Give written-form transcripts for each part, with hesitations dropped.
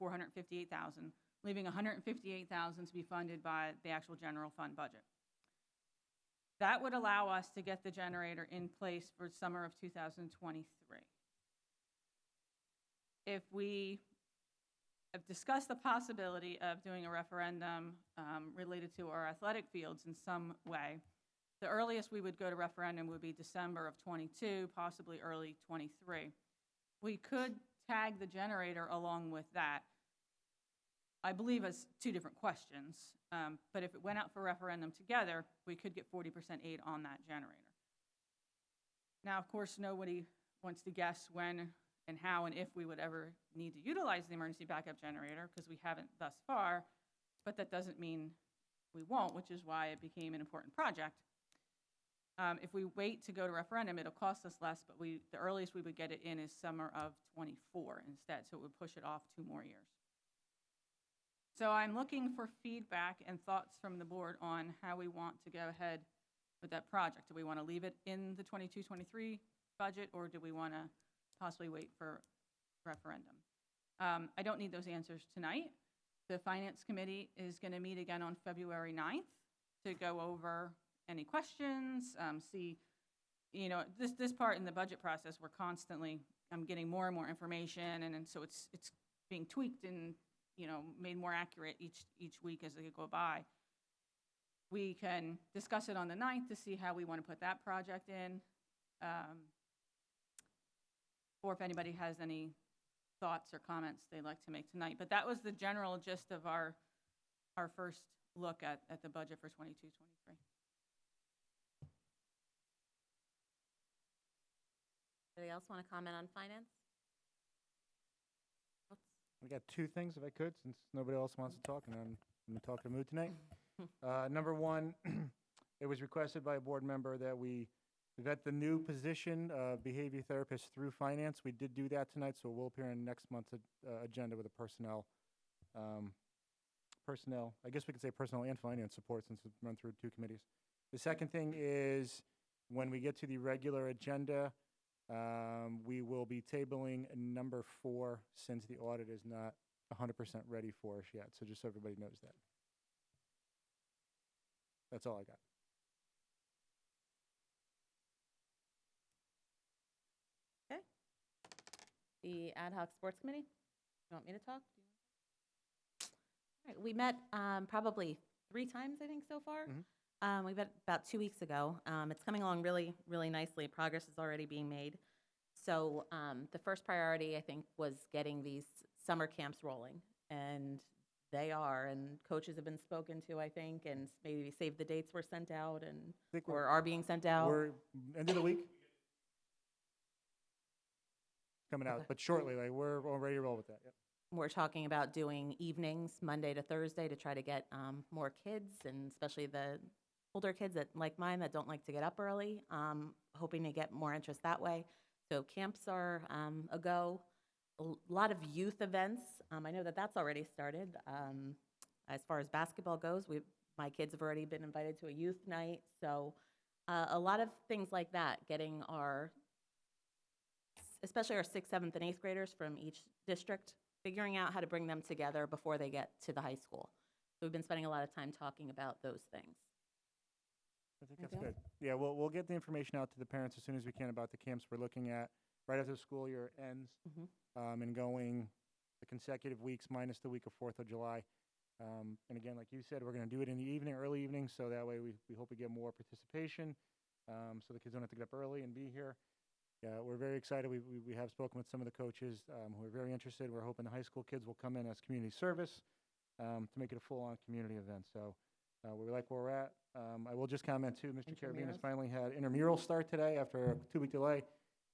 $458,000, leaving $158,000 to be funded by the actual general fund budget. That would allow us to get the generator in place for summer of 2023. If we have discussed the possibility of doing a referendum related to our athletic fields in some way, the earliest we would go to referendum would be December of 22, possibly early 23. We could tag the generator along with that, I believe, as two different questions. But if it went out for referendum together, we could get 40% aid on that generator. Now, of course, nobody wants to guess when and how and if we would ever need to utilize the emergency backup generator, because we haven't thus far, but that doesn't mean we won't, which is why it became an important project. If we wait to go to referendum, it'll cost us less, but the earliest we would get it in is summer of 24 instead, so it would push it off 2 more years. So I'm looking for feedback and thoughts from the board on how we want to go ahead with that project. Do we want to leave it in the 22-23 budget, or do we want to possibly wait for referendum? I don't need those answers tonight. The Finance Committee is going to meet again on February 9th to go over any questions, see, this part in the budget process, we're constantly, I'm getting more and more information, and so it's being tweaked and, made more accurate each week as they go by. We can discuss it on the 9th to see how we want to put that project in, or if anybody has any thoughts or comments they'd like to make tonight. But that was the general gist of our first look at the budget for 22-23. Anybody else want to comment on finance? I got 2 things, if I could, since nobody else wants to talk, and I'm in the talkative mood tonight. Number 1, it was requested by a board member that we vet the new position of behavior therapist through finance. We did do that tonight, so we'll appear in next month's agenda with a personnel, I guess we could say personnel and finance support, since it's run through 2 committees. The second thing is, when we get to the regular agenda, we will be tabling number 4, since the audit is not 100% ready for us yet. So just so everybody knows that. That's all I got. Okay. The Ad Hoc Sports Committee. You want me to talk? All right. We met probably 3 times, I think, so far. We met about 2 weeks ago. It's coming along really, really nicely. Progress is already being made. So the first priority, I think, was getting these summer camps rolling. And they are. And coaches have been spoken to, I think, and maybe save the dates were sent out or are being sent out. We're end of the week. Coming out, but shortly. We're all ready to roll with that. Yep. We're talking about doing evenings, Monday to Thursday, to try to get more kids, and especially the older kids that, like mine, that don't like to get up early, hoping to get more interest that way. So camps are a go. A lot of youth events. I know that's already started. As far as basketball goes, my kids have already been invited to a youth night. So a lot of things like that, getting especially our 6th, 7th, and 8th graders from each district, figuring out how to bring them together before they get to the high school. So we've been spending a lot of time talking about those things. I think that's good. Yeah, we'll get the information out to the parents as soon as we can about the camps we're looking at right after the school year ends, and going the consecutive weeks minus the week of 4th of July. And again, like you said, we're going to do it in the evening, early evening, so that way we hope we get more participation, so the kids don't have to get up early and be here. Yeah, we're very excited. We have spoken with some of the coaches who are very interested. We're hoping the high school kids will come in as community service to make it a full-on community event. So we like where we're at. I will just comment too, Mr. Carabinas finally had intramural start today after a 2-week delay.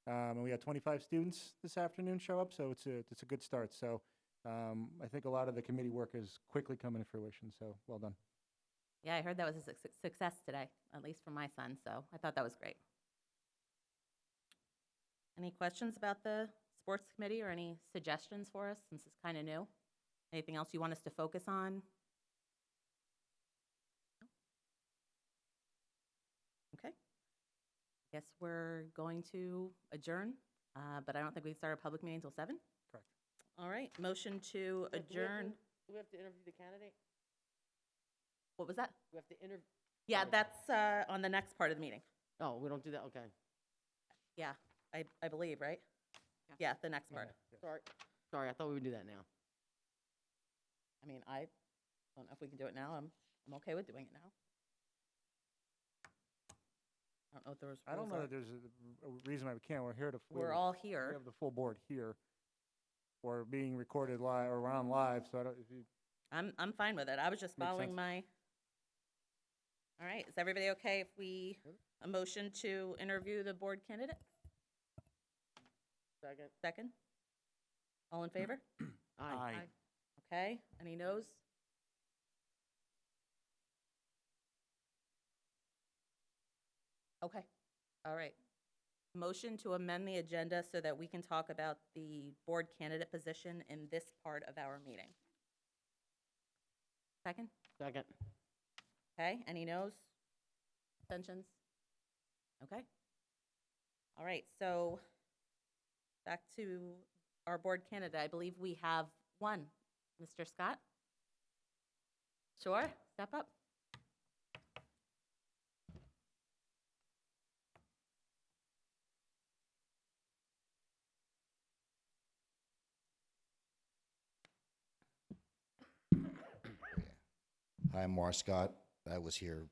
And we had 25 students this afternoon show up, so it's a good start. So I think a lot of the committee work is quickly coming to fruition, so well done. Yeah, I heard that was a success today, at least for my son, so I thought that was great. Any questions about the sports committee or any suggestions for us, since it's kind of new? Anything else you want us to focus on? Okay. Guess we're going to adjourn, but I don't think we start a public meeting until 7. Correct. All right, motion to adjourn. Do we have to interview the candidate? What was that? We have to interview, Yeah, Sorry. that's on the next part of the meeting. oh, we don't do that, okay. Yeah, I believe, right? Yeah, the next part. Sorry, I thought we would do that now. I mean, I don't know if we can do it now. I'm okay with doing it now. I don't know if there was. I don't know that there's a reason why we can't. We're here to. We're all We here. have the full board here. We're being recorded live, or we're on live, so I don't, if you, I'm fine with it. I was just Makes following sense. my. All right, is everybody okay if we, a motion to interview the board candidate? Second? Second? All in favor? Aye. Okay, any noes? Okay, all right. Motion to amend the agenda so that we can talk about the board candidate position in this part of our meeting. Second? Second. Okay, any noes? Abstentions? Okay. All right, so back to our board candidate. I believe we have one. Mr. Scott? Sure, step up. Hi, I'm Mark Scott. I was here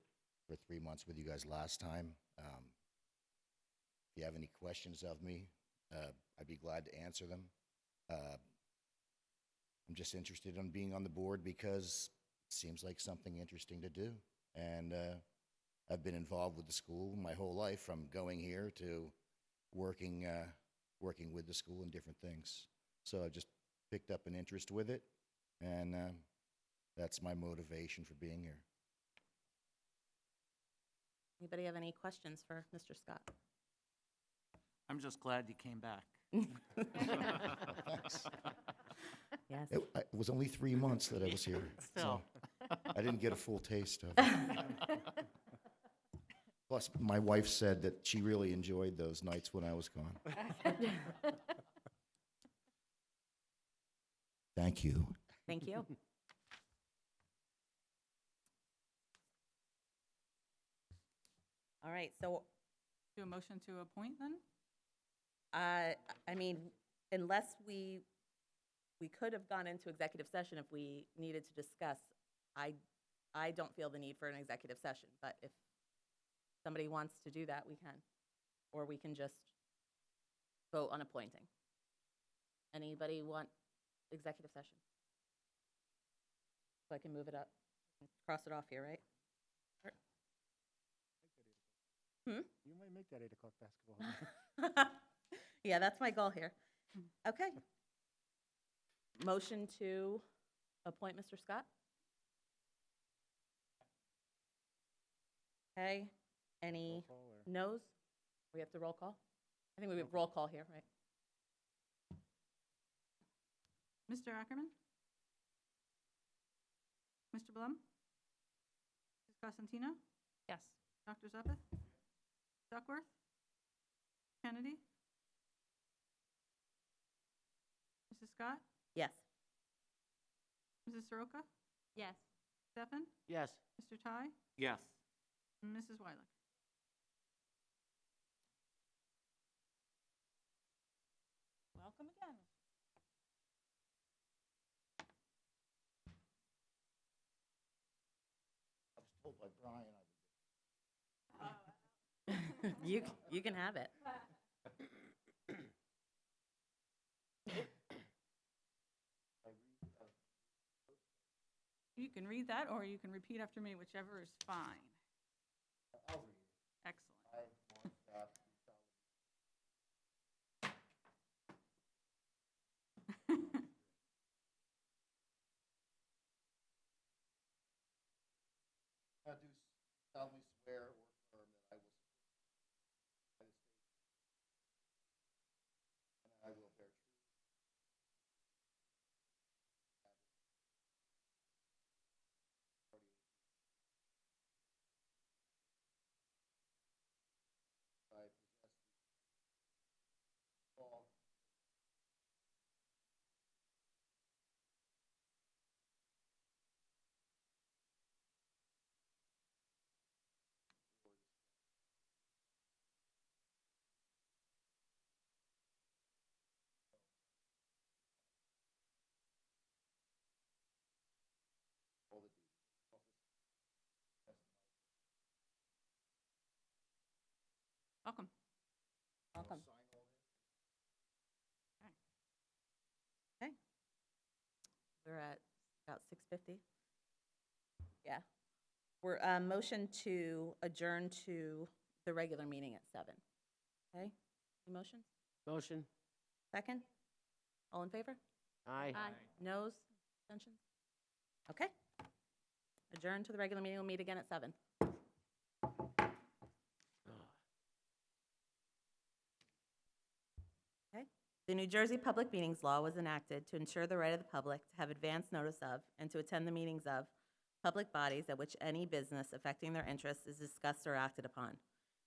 for 3 months with you guys last time. If you have any questions of me, I'd be glad to answer them. I'm just interested in being on the board because it seems like something interesting to do. And I've been involved with the school my whole life, from going here to working with the school and different things. So I just picked up an interest with it, and that's my motivation for being here. Anybody have any questions for Mr. Scott? I'm just glad you came back. Thanks. Yes. It was only 3 months that I was here. Still. So I didn't get a full taste of it. Plus, my wife said that she really enjoyed those nights when I was gone. Thank you. Thank you. All right, so Do a motion to appoint then? I mean, unless we could have gone into executive session if we needed to discuss. I don't feel the need for an executive session, but if somebody wants to do that, we can. Or we can just vote on appointing. Anybody want executive session? So I can move it up, cross it off here, right? you might make that 8 o'clock basketball. Yeah, that's my goal here. Okay. Motion to appoint Mr. Scott? Okay, any Roll call or- noes? We have to roll call? I think we have roll call here, right? Mr. Ackerman? Mr. Blum? Mrs. Cosentino? Yes. Dr. Zuppeth? Duckworth? Kennedy? Mrs. Scott? Yes. Mrs. Soroka? Yes. Stefan? Yes. Mr. Ty? Yes. And Mrs. Weiler? Welcome again. I was told by Brian I You can have it. You can read that, or you can repeat after me, whichever is fine. I'll read it. Excellent. I, Mark Scott, do solemnly I do solemnly swear or affirm that I will support the United States and I will bear true I possess the law Welcome. Welcome. Okay. We're at about 6:50. Yeah. We're, motion to adjourn to the regular meeting at 7. Okay? Any motions? Motion? Second? All in favor? Aye. Noes? Abstentions? Okay. Adjourn to the regular meeting. We'll meet again at 7. Okay. The New Jersey Public Meetings Law was enacted to ensure the right of the public to have advance notice of and to attend the meetings of public bodies at which any business affecting their interests is discussed or acted upon.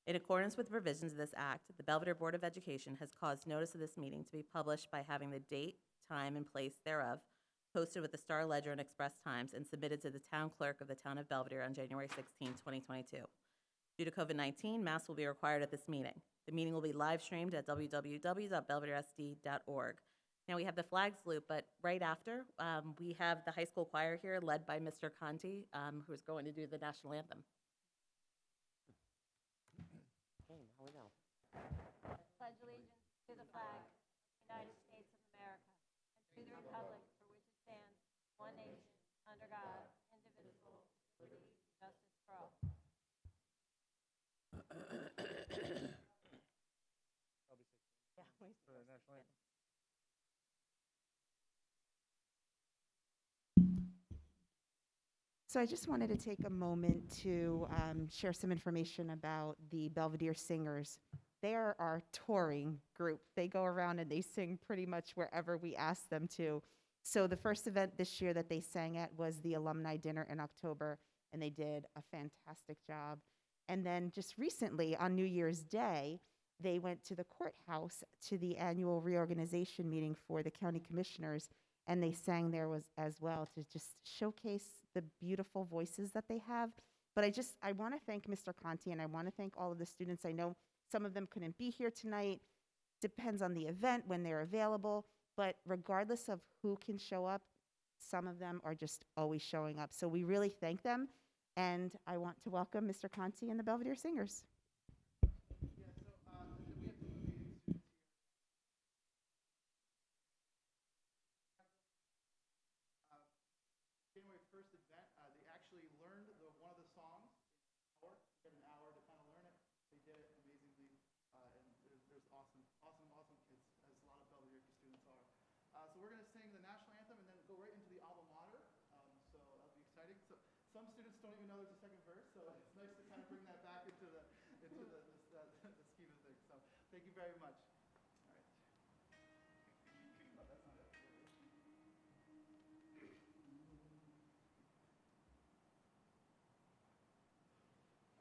In accordance with the provisions of this act, the Belvidere Board of Education has caused notice of this meeting to be published by having the date, time, and place thereof posted with the Star Ledger and Express Times and submitted to the town clerk of the town of Belvidere on January 16, 2022. Due to COVID-19, masks will be required at this meeting. The meeting will be live streamed at www.belvideresd.org. Now we have the flag salute, but right after, we have the high school choir here led by Mr. Conti, who's going to do the national anthem. Okay, now we know. Pledge allegiance to the flag of the United States of America and to the republic for which it stands, one nation, under God, indivisible, with liberty and justice for all. Yeah, For the national anthem. So I just wanted to take a moment to share some information about the Belvedere Singers. They are our touring group. They go around and they sing pretty much wherever we ask them to. So the first event this year that they sang at was the alumni dinner in October, and they did a fantastic job. And then just recently, on New Year's Day, they went to the courthouse to the annual reorganization meeting for the county commissioners, and they sang there as well to just showcase the beautiful voices that they have. But I want to thank Mr. Conti, and I want to thank all of the students. I know some of them couldn't be here tonight. Depends on the event, when they're available. But regardless of who can show up, some of them are just always showing up. So we really thank them. And I want to welcome Mr. Conti and the Belvedere Singers. January 1st event, they actually learned one of the songs in an hour. You get an hour to kind of learn it. They did it amazingly, and there's awesome kids, as a lot of Belvedere students are. So we're going to sing the national anthem and then go right into the alma mater. So that'll be exciting. So some students don't even know there's a second verse, so it's nice to kind of bring that back into the the scheme of things. So thank you very much. All right. Oh, that's not it.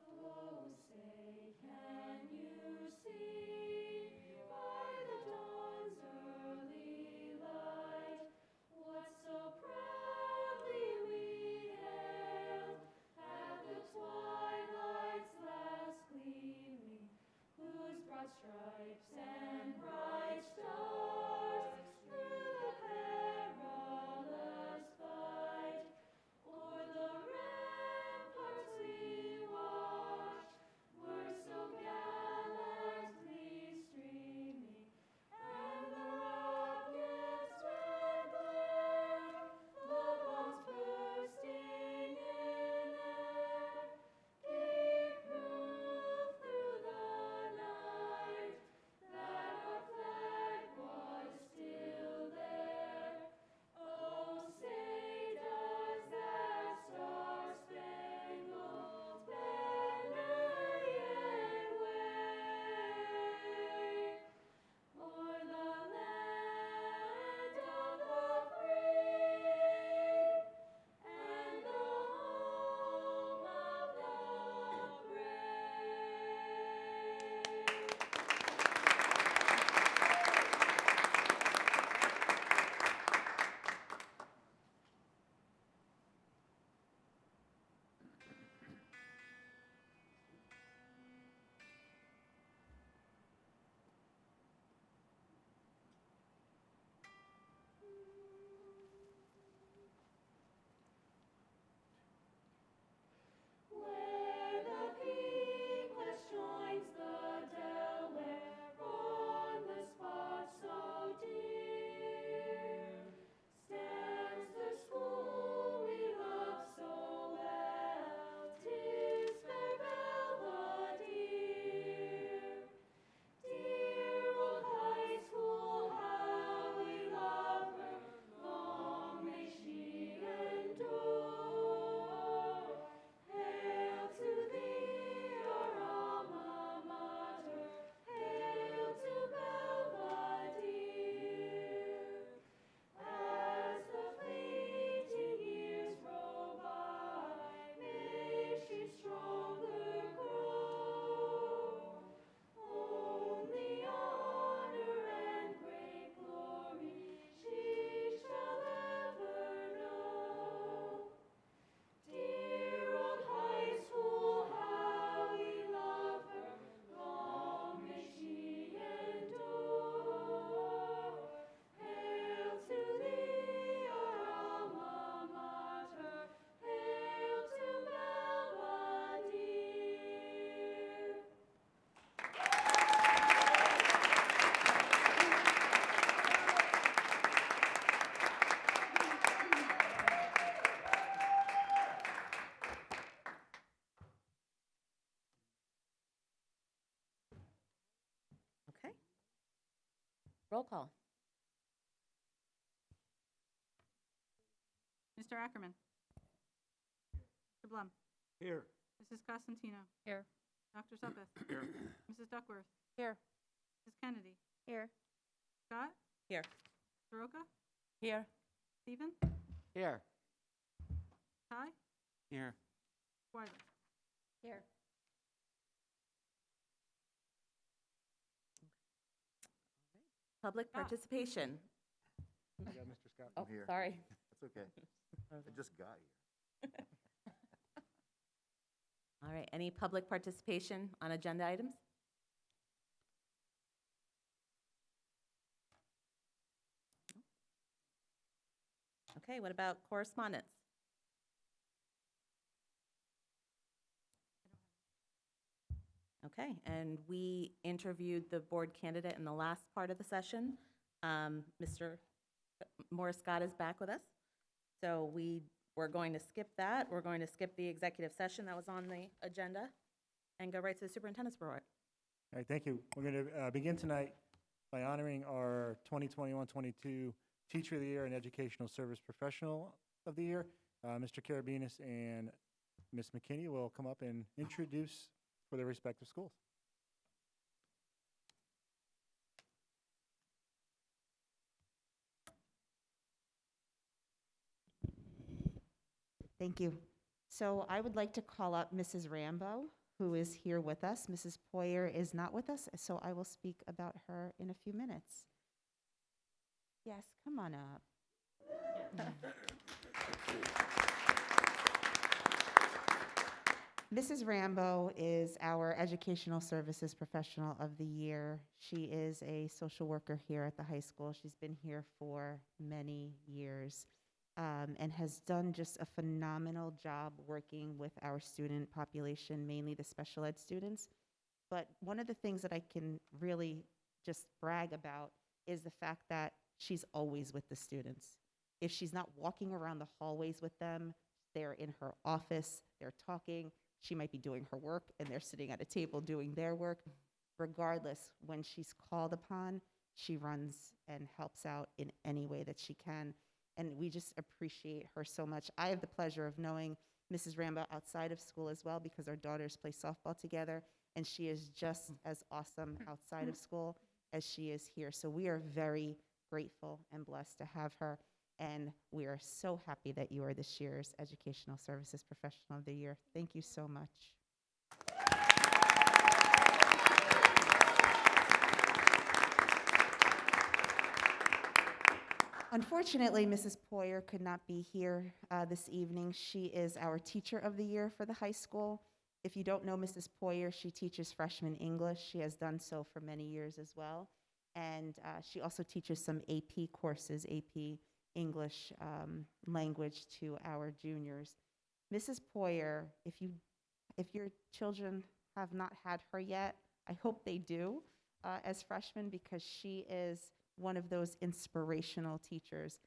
Oh, say, can you see by the dawn's early light what so proudly we hailed at the twilight's last gleaming, whose broad stripes and Roll call. Mr. Ackerman. Mr. Blum. Here. Mrs. Costantino. Here. Dr. Suppeth. Here. Mrs. Duckworth. Here. Mrs. Kennedy. Here. Scott. Here. Soroka. Here. Stephen. Here. Ty. Here. Wiley. Here. Public Scott. participation. We got Mr. Scott. Oh, here. sorry. That's okay. I just got here. All right, any public participation on agenda items? Okay, what about correspondence? Okay, and we interviewed the board candidate in the last part of the session. Mr. Morris Scott is back with us. So we're going to skip that. We're going to skip the executive session that was on the agenda and go right to the superintendent's report. All right, thank you. We're going to begin tonight by honoring our 2021-22 Teacher of the Year and Educational Service Professional of the Year. Mr. Karabinas and Ms. McKinney will come up and introduce for their respective schools. Thank you. So I would like to call up Mrs. Rambo, who is here with us. Mrs. Poyer is not with us, so I will speak about her in a few minutes. Yes, come on up. Mrs. Rambo is our Educational Services Professional of the Year. She is a social worker here at the high school. She's been here for many years. And has done just a phenomenal job working with our student population, mainly the special ed students. But one of the things that I can really just brag about is the fact that she's always with the students. If she's not walking around the hallways with them, they're in her office, they're talking, she might be doing her work, and they're sitting at a table doing their work. Regardless, when she's called upon, she runs and helps out in any way that she can. And we just appreciate her so much. I have the pleasure of knowing Mrs. Rambo outside of school as well because our daughters play softball together, and she is just as awesome outside of school as she is here. So we are very grateful and blessed to have her, and we are so happy that you are this year's Educational Services Professional of the Year. Thank you so much. Unfortunately, Mrs. Poyer could not be here this evening. She is our Teacher of the Year for the high school. If you don't know Mrs. Poyer, she teaches freshman English. She has done so for many years as well. And she also teaches some AP courses, AP English language to our juniors. Mrs. Poyer, if your children have not had her yet, I hope they do as freshmen because she is one of those inspirational teachers.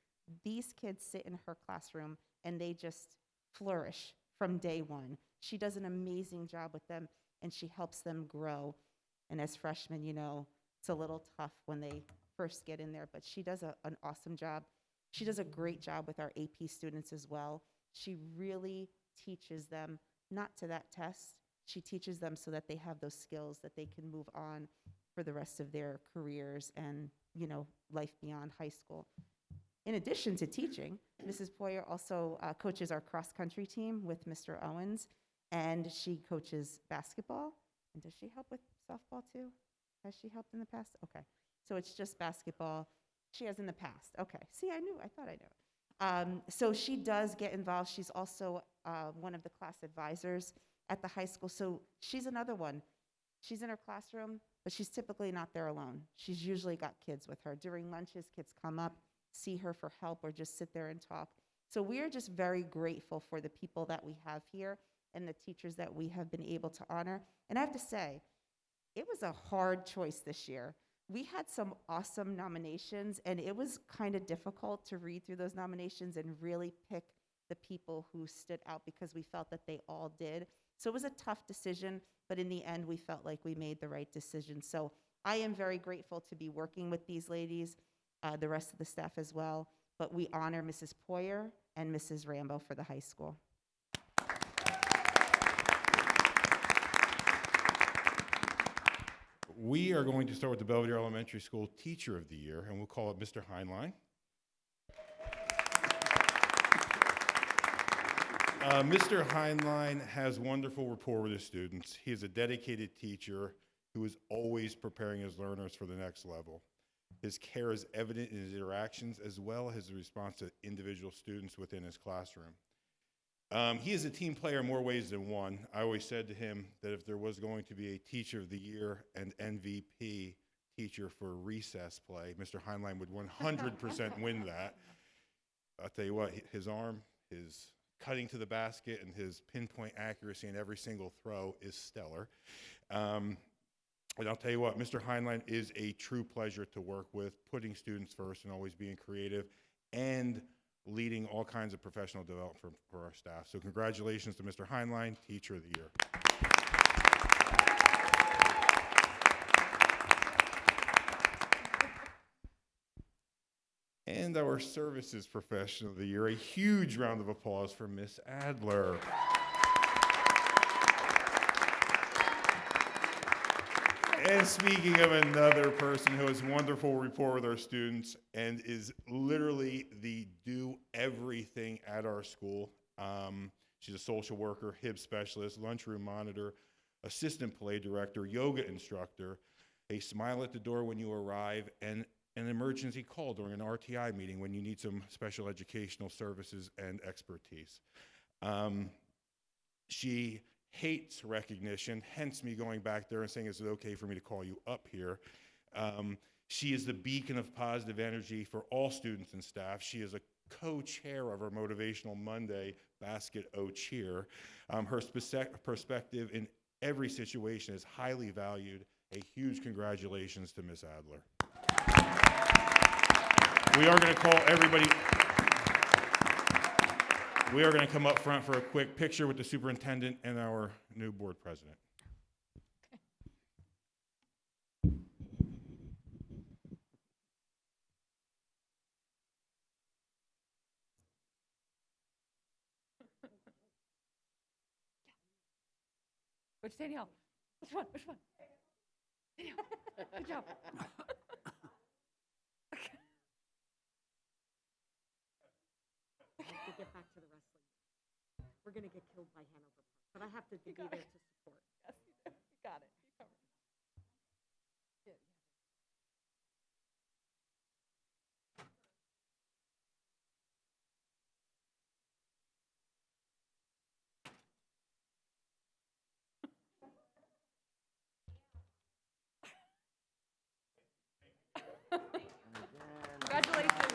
These kids sit in her classroom and they just flourish from day one. She does an amazing job with them and she helps them grow. And as freshmen, you know, it's a little tough when they first get in there, but she does an awesome job. She does a great job with our AP students as well. She really teaches them not to that test. She teaches them so that they have those skills that they can move on for the rest of their careers and, you know, life beyond high school. In addition to teaching, Mrs. Poyer also coaches our cross-country team with Mr. Owens, and she coaches basketball. And does she help with softball too? Has she helped in the past? Okay, so it's just basketball. She has in the past. Okay, see, I thought I knew. So she does get involved. She's also one of the class advisors at the high school. So she's another one. She's in her classroom, but she's typically not there alone. She's usually got kids with her. During lunches, kids come up, see her for help, or just sit there and talk. So we are just very grateful for the people that we have here and the teachers that we have been able to honor. And I have to say, it was a hard choice this year. We had some awesome nominations, and it was kind of difficult to read through those nominations and really pick the people who stood out because we felt that they all did. So it was a tough decision, but in the end, we felt like we made the right decision. So I am very grateful to be working with these ladies, the rest of the staff as well, but we honor Mrs. Poyer and Mrs. Rambo for the high school. We are going to start with the Belvidere Elementary School Teacher of the Year, and we'll call it Mr. Heinlein. Mr. Heinlein has wonderful rapport with his students. He is a dedicated teacher who is always preparing his learners for the next level. His care is evident in his interactions as well as his response to individual students within his classroom. He is a team player in more ways than one. I always said to him that if there was going to be a Teacher of the Year and MVP teacher for recess play, Mr. Heinlein would 100% win that. I'll tell you what, his arm, his cutting to the basket, and his pinpoint accuracy in every single throw is stellar. And I'll tell you what, Mr. Heinlein is a true pleasure to work with, putting students first and always being creative and leading all kinds of professional development for our staff. So congratulations to Mr. Heinlein, Teacher of the Year. And our Services Professional of the Year, a huge round of applause for Miss Adler. And speaking of another person who has wonderful rapport with our students and is literally the do-everything at our school. She's a social worker, HIB specialist, lunchroom monitor, assistant play director, yoga instructor, a smile at the door when you arrive, and an emergency call during an RTI meeting when you need some special educational services and expertise. She hates recognition, hence me going back there and saying, is it okay for me to call you up here? She is the beacon of positive energy for all students and staff. She is a co-chair of our Motivational Monday Basket O Cheer. Her perspective in every situation is highly valued. A huge congratulations to Miss Adler. We are going to call everybody. We are going to come up front for a quick picture with the superintendent and our new board president. Which Danielle? Which one? Which one? Danielle, good job. To get back to the wrestling. We're going to get killed by Hanover Park, but I have to be there to support. Yes, you did. You got it. You covered it. Yeah, yeah. Congratulations.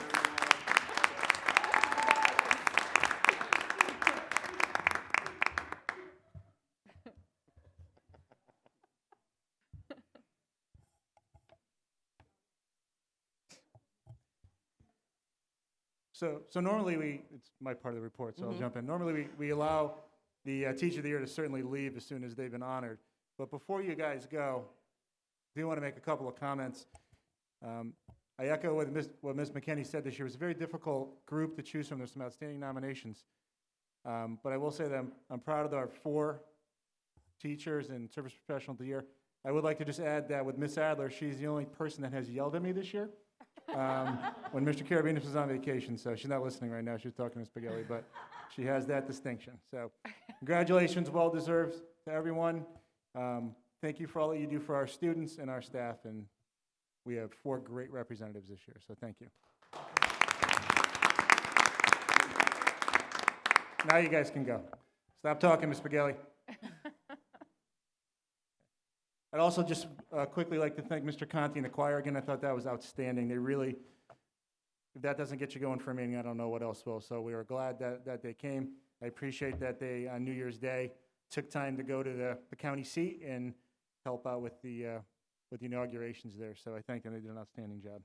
So normally it's my part of the report, so I'll jump in. Normally we allow the Teacher of the Year to certainly leave as soon as they've been honored. But before you guys go, I do want to make a couple of comments. I echo what Ms. McKinney said this year. It was a very difficult group to choose from. There's some outstanding nominations. But I will say that I'm proud of our 4 teachers and service professional of the year. I would like to just add that with Ms. Adler, she's the only person that has yelled at me this year. When Mr. Karabinas was on vacation, so she's not listening right now. She was talking to Spaghetti, but she has that distinction. So congratulations, well-deserved to everyone. Thank you for all that you do for our students and our staff, and we have 4 great representatives this year, so thank you. Now you guys can go. Stop talking, Ms. Spaghetti. I'd also just quickly like to thank Mr. Conti and the choir again. I thought that was outstanding. They really, if that doesn't get you going for a meeting, I don't know what else will. So we are glad that they came. I appreciate that they, on New Year's Day, took time to go to the county seat and help out with the inaugurations there. So I thank them. They did an outstanding job.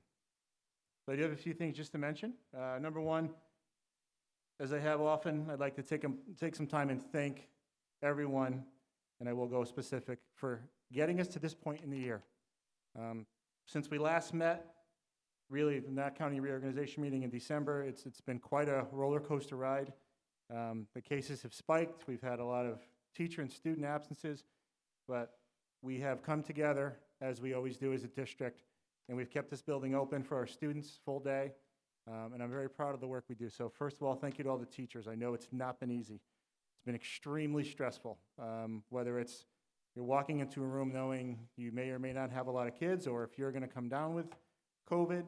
So I do have a few things just to mention. Number one, as I have often, I'd like to take some time and thank everyone, and I will go specific, for getting us to this point in the year. Since we last met, really, the Knott County reorganization meeting in December, it's been quite a roller coaster ride. The cases have spiked. We've had a lot of teacher and student absences, but we have come together, as we always do as a district, and we've kept this building open for our students full day, and I'm very proud of the work we do. So first of all, thank you to all the teachers. I know it's not been easy. It's been extremely stressful, whether it's you're walking into a room knowing you may or may not have a lot of kids, or if you're going to come down with COVID.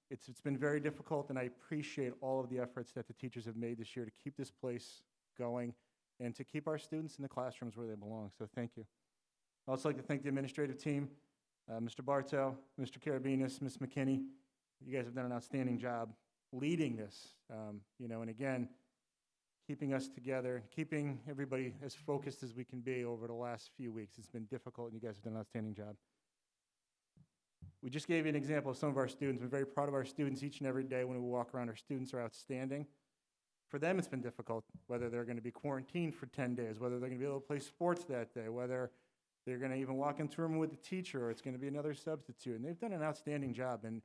It's been very difficult, and I appreciate all of the efforts that the teachers have made this year to keep this place going and to keep our students in the classrooms where they belong. So thank you. I'd also like to thank the administrative team, Mr. Bartow, Mr. Karabinas, Ms. McKinney. You guys have done an outstanding job leading this, and again, keeping us together, keeping everybody as focused as we can be over the last few weeks. It's been difficult, and you guys have done an outstanding job. We just gave you an example of some of our students. We're very proud of our students each and every day when we walk around. Our students are outstanding. For them, it's been difficult, whether they're going to be quarantined for 10 days, whether they're going to be able to play sports that day, whether they're going to even walk into a room with the teacher, or it's going to be another substitute. And they've done an outstanding job, and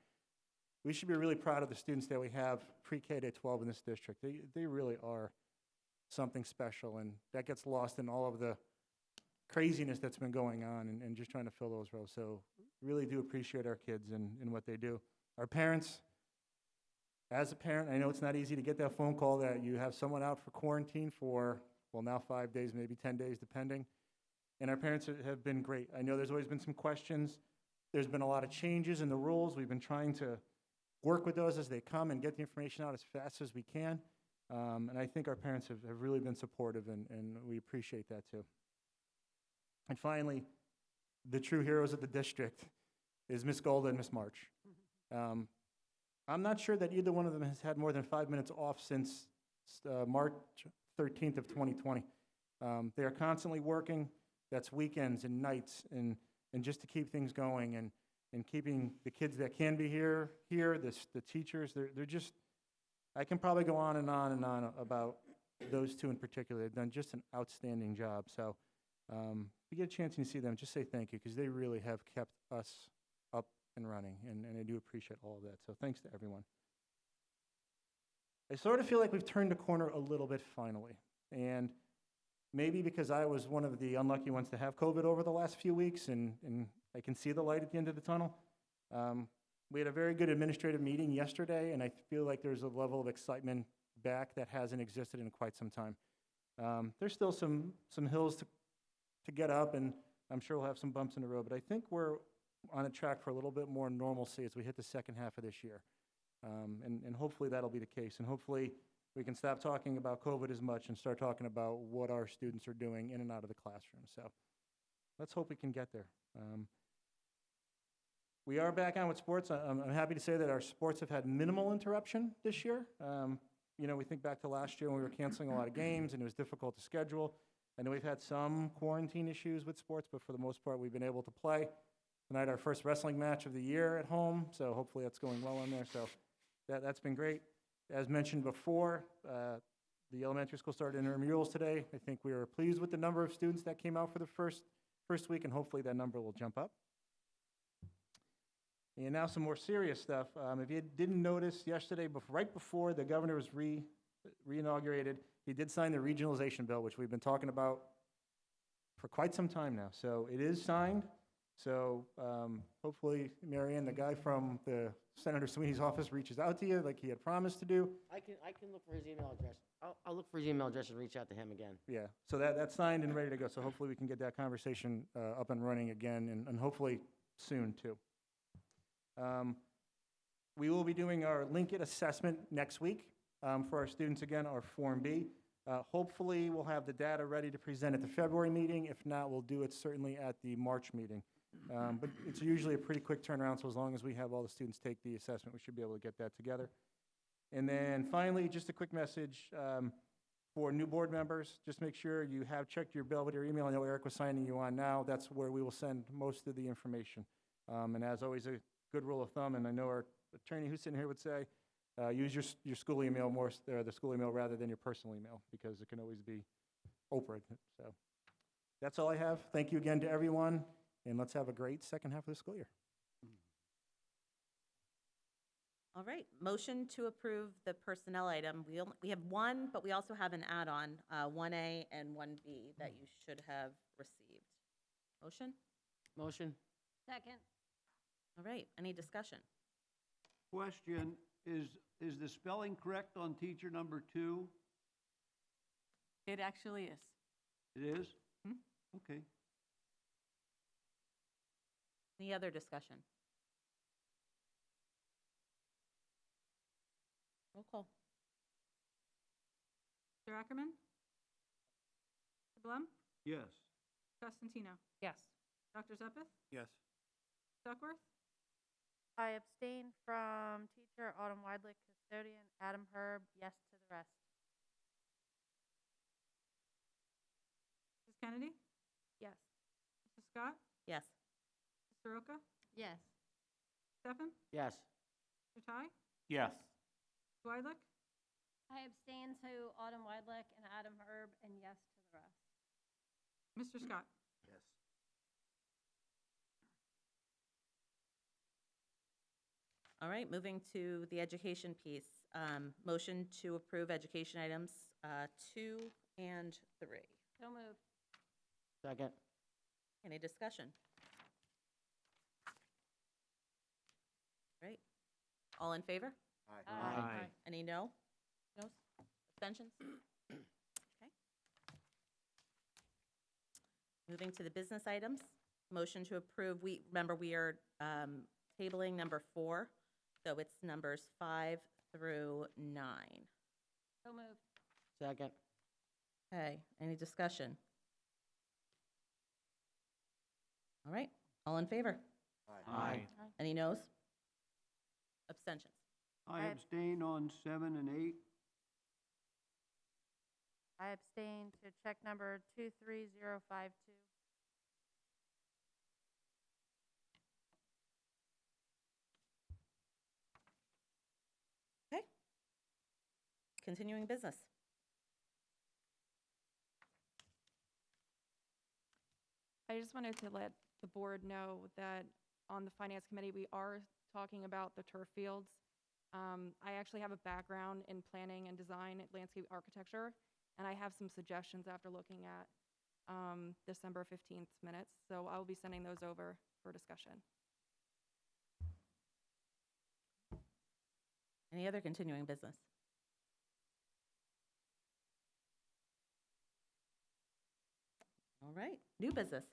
we should be really proud of the students that we have pre-K to 12 in this district. They really are something special, and that gets lost in all of the craziness that's been going on and just trying to fill those roles. So really do appreciate our kids and what they do. Our parents, as a parent, I know it's not easy to get that phone call that you have someone out for quarantine for, well, now 5 days, maybe 10 days, depending. And our parents have been great. I know there's always been some questions. There's been a lot of changes in the rules. We've been trying to work with those as they come and get the information out as fast as we can. And I think our parents have really been supportive, and we appreciate that too. And finally, the true heroes of the district is Miss Golda and Miss March. I'm not sure that either one of them has had more than 5 minutes off since March 13th of 2020. They are constantly working. That's weekends and nights, and just to keep things going and keeping the kids that can be here, the teachers, they're just, I can probably go on and on and on about those two in particular. They've done just an outstanding job. So if you get a chance and you see them, just say thank you, because they really have kept us up and running, and I do appreciate all of that. So thanks to everyone. I sort of feel like we've turned the corner a little bit finally, and maybe because I was one of the unlucky ones to have COVID over the last few weeks, and I can see the light at the end of the tunnel. We had a very good administrative meeting yesterday, and I feel like there's a level of excitement back that hasn't existed in quite some time. There's still some hills to get up, and I'm sure we'll have some bumps in the road, but I think we're on a track for a little bit more normalcy as we hit the second half of this year. And hopefully that'll be the case, and hopefully we can stop talking about COVID as much and start talking about what our students are doing in and out of the classroom. So let's hope we can get there. We are back on with sports. I'm happy to say that our sports have had minimal interruption this year. We think back to last year when we were canceling a lot of games and it was difficult to schedule. I know we've had some quarantine issues with sports, but for the most part, we've been able to play. Tonight, our first wrestling match of the year at home, so hopefully that's going well in there. So that's been great. As mentioned before, the elementary school started intramurals today. I think we were pleased with the number of students that came out for the first week, and hopefully that number will jump up. And now some more serious stuff. If you didn't notice, yesterday, right before the governor was re-inaugurated, he did sign the regionalization bill, which we've been talking about for quite some time now. So it is signed. So hopefully, Marianne, the guy from the Senator Sweeney's office, reaches out to you like he had promised to do. I can look for his email address. I'll look for his email address and reach out to him again. Yeah, so that's signed and ready to go. So hopefully we can get that conversation up and running again, and hopefully soon too. We will be doing our Linkit assessment next week for our students again, our Form B. Hopefully we'll have the data ready to present at the February meeting. If not, we'll do it certainly at the March meeting. But it's usually a pretty quick turnaround, so as long as we have all the students take the assessment, we should be able to get that together. And then finally, just a quick message for new board members. Just make sure you have checked your Belvidere email. I know Eric was signing you on now. That's where we will send most of the information. And as always, a good rule of thumb, and I know our attorney who's sitting here would say, use your school email more, the school email rather than your personal email, because it can always be Oprah. So that's all I have. Thank you again to everyone. and let's have a great second half of the school year. All right, motion to approve the personnel item. We have one, but we also have an add-on, 1A and 1B, that you should have received. Motion? Motion. Second. All right, any discussion? Question, is the spelling correct on teacher number 2? It actually is. It is? Hmm? Okay. Any other discussion? Roll call. Mr. Ackerman? Mr. Blum? Yes. Costantino? Yes. Dr. Zeppeth? Yes. Duckworth? I abstain from teacher Autumn Weidlich, custodian Adam Herb, yes to the rest. Mrs. Kennedy? Yes. Mrs. Scott? Yes. Mrs. Soroka? Yes. Stefan? Yes. Mr. Ty? Yes. Weidlich? I abstain to Autumn Weidlich and Adam Herb, and yes to the rest. Mr. Scott? Yes. All right, moving to the education piece. Motion to approve education items 2 and 3. So moved. Second. Any discussion? Great. All in favor? Aye. Any no? No's? Abstentions? Okay. Moving to the business items. Motion to approve, remember we are tabling number 4, so it's numbers 5 through 9. So moved. Second. Okay, any discussion? All right, all in favor? Aye. Any no's? Abstentions? I abstain on 7 and 8. I abstain to check number 23052. Okay. Continuing business. I just wanted to let the board know that on the Finance Committee, we are talking about the turf fields. I actually have a background in planning and design, landscape architecture, and I have some suggestions after looking at December 15th minutes, so I'll be sending those over for discussion. Any other continuing business? All right, new business.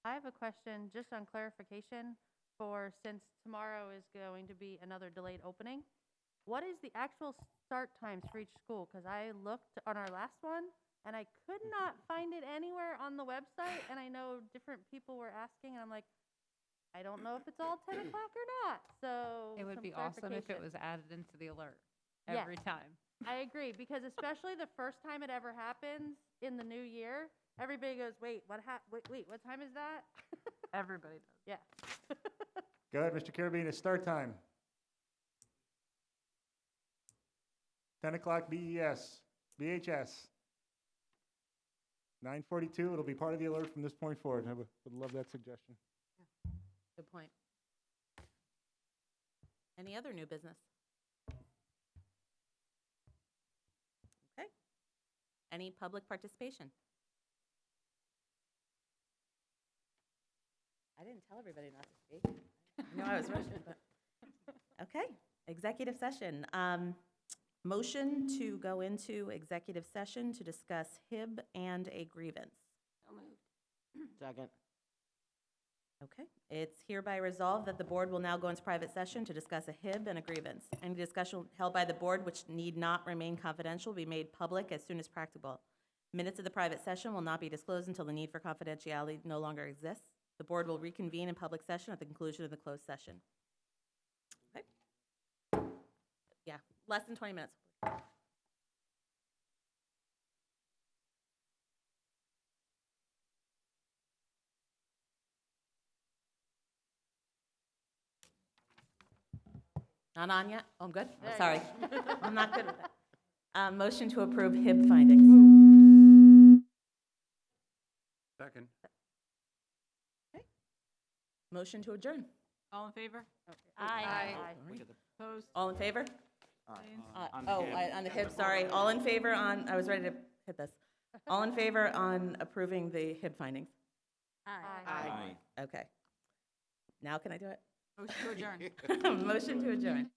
I have a question just on clarification for, since tomorrow is going to be another delayed opening. What is the actual start times for each school? Because I looked on our last one and I could not find it anywhere on the website. And I know different people were asking and I'm like, I don't know if it's all 10 o'clock or not. So It would some be awesome if it clarification. was added into the alert Yes. every time. I agree, because especially the first time it ever happens in the new year, everybody goes, wait, what time is that? Everybody does. Yeah. Go ahead, Mr. Carabina, start time. 10 o'clock BES, BHS. 9:42, it'll be part of the alert from this point forward. I would love that suggestion. Good point. Any other new business? Okay. Any public participation? I didn't tell everybody not to speak. I know I was rushing, but. Okay, executive session. Motion to go into executive session to discuss HIB and a grievance. So moved. Second. Okay, it's hereby resolved that the board will now go into private session to discuss a HIB and a grievance. Any discussion held by the board which need not remain confidential will be made public as soon as practicable. Minutes of the private session will not be disclosed until the need for confidentiality no longer exists. The board will reconvene in public session at the conclusion of the closed session. Okay. Yeah, less than 20 minutes. Not on yet? Oh, I'm good? There you Sorry. I'm not good with that. Motion to approve HIB findings. Second. Motion to adjourn. All in favor? Aye. Look at the, Opposed? All in favor? Abstained? on the HIB. On the HIB, sorry. All in favor on, I was ready to hit this. All in favor on approving the HIB findings? Aye. Okay. Now can I do Motion to adjourn. it? Motion to adjourn.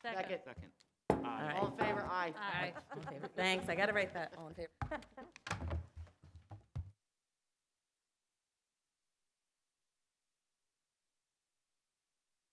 Second. Second. All right. All in favor? Aye. Aye. All in favor. Thanks, I got to write that. All in favor.